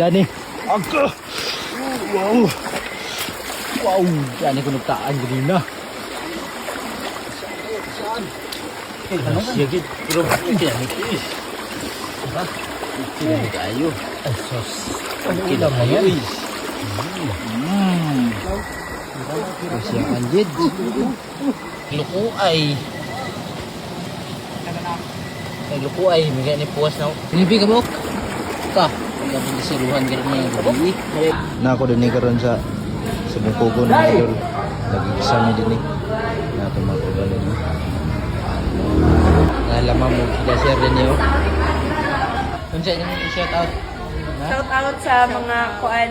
Dani. Ako. Wow. Wow, dani ko nagtaan ganina. Sige, pero kaya nito. Ha? Kaya kayo. Ay, sos. Kila mo yan. Kasi ang anjid. Lukuay. Lukuay, bigyan ni puwas na. Pinibi ka mo? Ka. Kapag nasiruhan ka rin yung gabi. Na ako din karon sa bungkugon na idol. Nag-exam din eh. Na ito mga kubalan mo. Nalaman mo sila share din niyo. Kung saan yung shout out? Shout out sa mga kuan.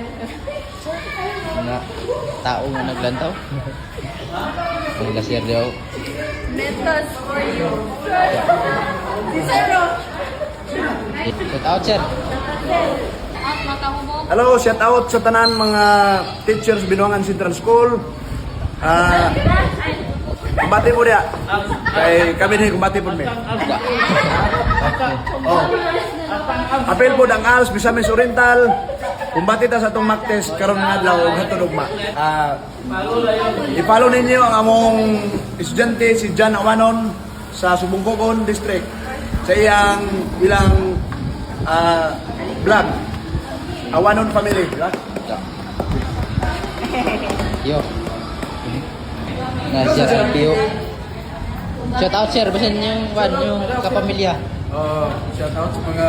Mga tao na naglantaw. Mga share daw. Methods for you. Si Zero. Shout out sir. Hello, shout out sa tanan mga teachers Binuangan Central School. Kumbati po dia. Kay kami din kumbati po mi. Oh. Apel po dang ALS Misamis Oriental. Kumbati ta sa atong mock test karon nga adlaw ug hangtod ugma. I-follow ninyo ang among estudyante si Jan Awanon sa Subungkogon District sa iyang ilang vlog. Awanon Family, di ba? Yo. Na share sa Pio. Shout out sir, basin yung kapamilya. Shout out sa mga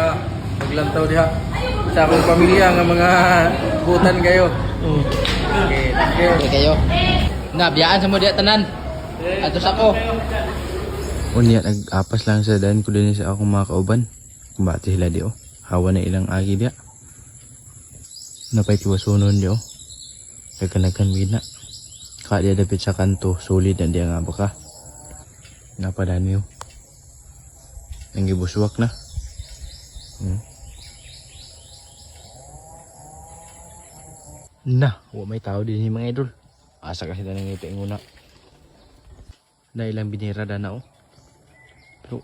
naglantaw diha sa akong pamilya nga mga butan kayo. Okay, thank you. Okay kayo. Nabiyaan sa mo diya tanan. Atos ako. Unya nag-apas lang sa daan ko din sa akong mga kauban. Kumbati sila di oh. Hawa na ilang agi diya. Napay tiwasunon di oh. Nagkanagan bina. Ka dia dapit sa kanto, solid na dia nga baka. Napadan niyo. Ang gibuswak na. Na, wa may tao din yung mga idol. Asa kasi na nang ipainguna. Na ilang binira na oh. Pero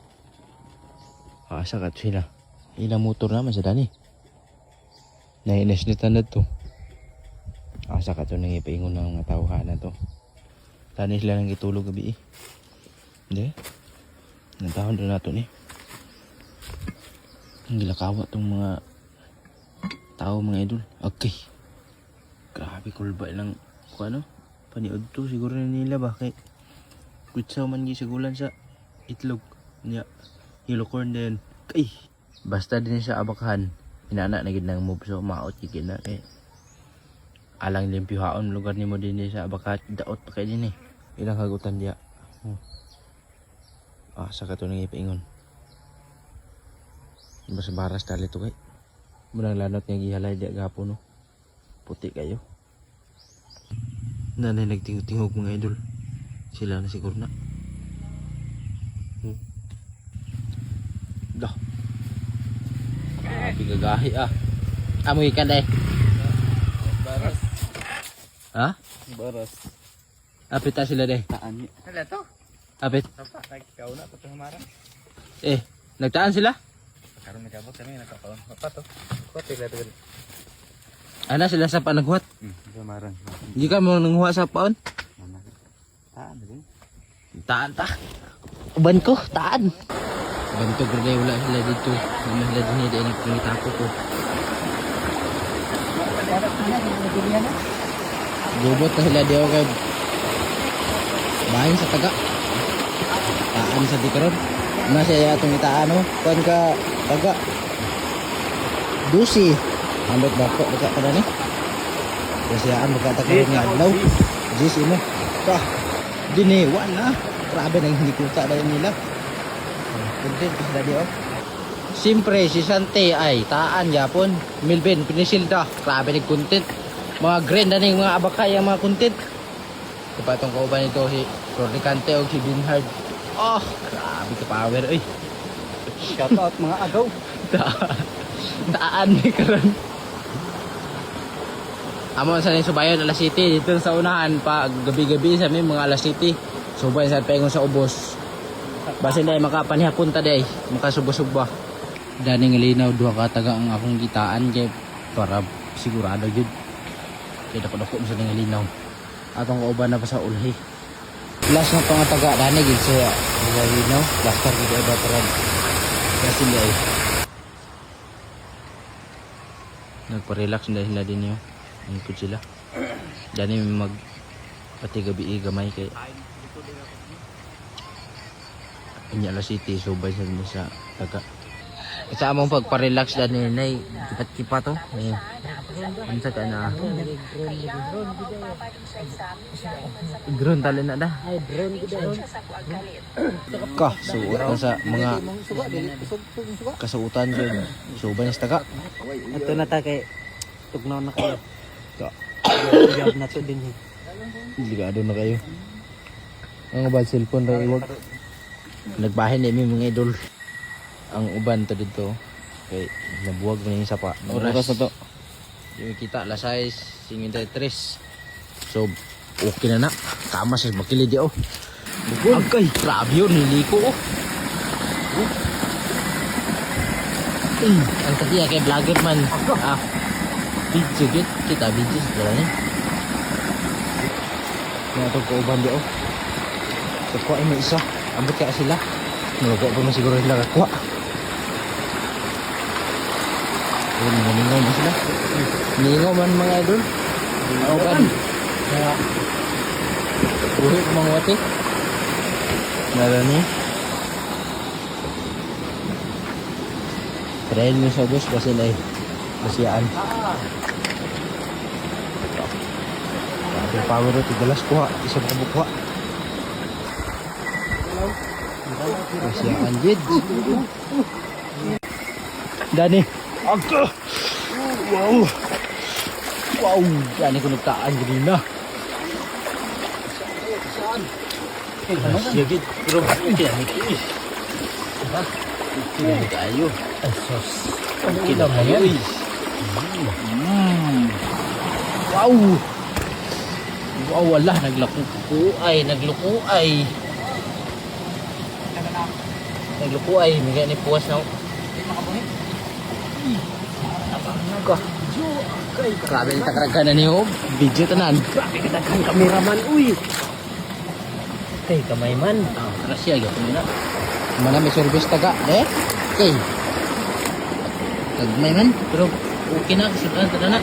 asa ka sila. Ilang motor naman sa dani. Nainis ni tanad to. Asa ka to nang ipaingon ng mga tao na to. Tani sila nang itulog gabi eh. Hindi. Nantahon doon nato ni. Ang gilakawa tong mga tao mga idol. Okay. Grabe kulba lang kung ano. Paniod to siguro na nila ba. Kay kutsaw man gisigulan sa itlog. Niya. Yellow corn din. Kay. Basta din sa abakahan. Inana na gid nang move so maot gid na kay alang limpyo haon lugar nimo din sa abakat daot pa kay din eh. Ilang kagutan dia. Sa kato nang ipaingon. Basta baras dali to kay. Munang lanot nga gihalay dia gapo no. Puti kayo. Nanay nagtingog-tingog mga idol. Sila na siguro na. Dah. Gagahi amoy ka deh. Baras. Ha? Baras. Apit ta sila deh. Taan ni. Hala to. Apit. Apa nagkaw na to hamara. Nagtaan sila? Karon nagabot kami nakakaon. Apa to? Kote la to. Ana sila sa panaghuat. Hamaran. Hindi ka mo nanghuwa sa paon? Taan din. Taan ta. Uban ko, taan. Bantog rin wala sila dito. Wala sila din dahil nagpangitako ko. Gubot na sila diyo kay bahin sa taga. Taan sa dikaron. Masaya itong itaan no. Kuan ka taga. Dusi. Ambot bako dekat pada ni. Kasiyaan magkatakaroon nga adlaw. Jis imo. Pa. Dini wala. Grabe nang hindi kuta dahil nila. Content sila di oh. Siyempre si Sante ay taan yapon. Milben pinisilda. Grabe nag content. Mga grand na ning mga abakay ang mga content. Kapatong kauban ito si Rodricante o si Binhard. Oh, grabe ka power oy. Shout out mga agaw. Taan ni karon. Amo sa subayon alas City dito sa unahan pa gabi-gabi sa mga alas City. Subay sa pengon sa ubos. Basta na makapanihapon ta day, makasubo-subo. Daning linaw duha ka taga ang akong gitaan kay para sigurado yun. Kaya dako-dako mo sa linaw. Atong kauban na pa sa ulhi. Last na pang taga dani gid siya. Linaw, plaster gid ay baterad. Kasi ay nagpa-relax dahil na din yun. Ngikot sila. Dani mag pati gabi gamay kay Inyala City subay sa din sa taga. Sa among pagpa-relax dani nay kipat-kipa to. Unsa ka na? Drone tali na da. Ay drone gid. Ka suot na sa mga kasuotan jud. Subay sa taga. Ato na ta kay tugnaw na kayo. Ka. Job na to din. Ligado na kayo. Ang mobile cellphone ra iwag. Nagbahin ni mga idol. Ang uban to dito kay nabuwag na yung sapa. Oras na to. Yung kita alas 6:53. So okay na na. Tama sa makilid oh. Bukod. Agay, grabe yun, niliko oh. Ang tadi kay vlogger man. Video git kita video sebenarnya. Nga to ko uban di oh. So ko ay may isa. Ambot kaya sila. Nalago pa man siguro sila kakuha. Ningaw man sila. Ningaw man mga idol. Ningaw kan. Kaya buhi ko mga wati. Nara ni. Train mo sa bus kasi na masiyaan. Ang power ito galas kuha. Isa pa kabukwa. Masiyaan jid. Dani. Agka! Wow! Wow! Dani ko nagtaan ganina. Sige, pero kinamit ko eh. Kinamit tayo. Asos. Kinamit tayo eh. Wow! Wow, wala. Naglukuay. Naglukuay. May ni puwas na. Grabe yung takaraganan niyo. Video tanan. Grabe ka daghang kameraman uy. Kay kamay man. Tara siya gato na. Mana may service taga okay. Tagmay man pero okay na kasi tanan na.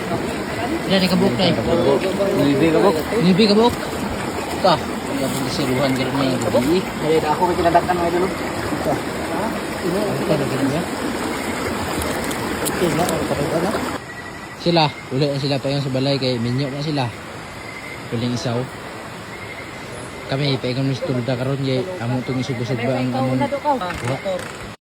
Dili ka book kay. Libi ka book. Ta. Ya pun disiruhan gid may gabi. Kay ako kay kinadakkan mga idol. Ito na gid niya. Okay na ako na. Sila, uli na sila pa yung sa balay kay minyo na sila. Puling isaw. Kami paingon ni Stulda karon jay amo tong isubusog ba ang among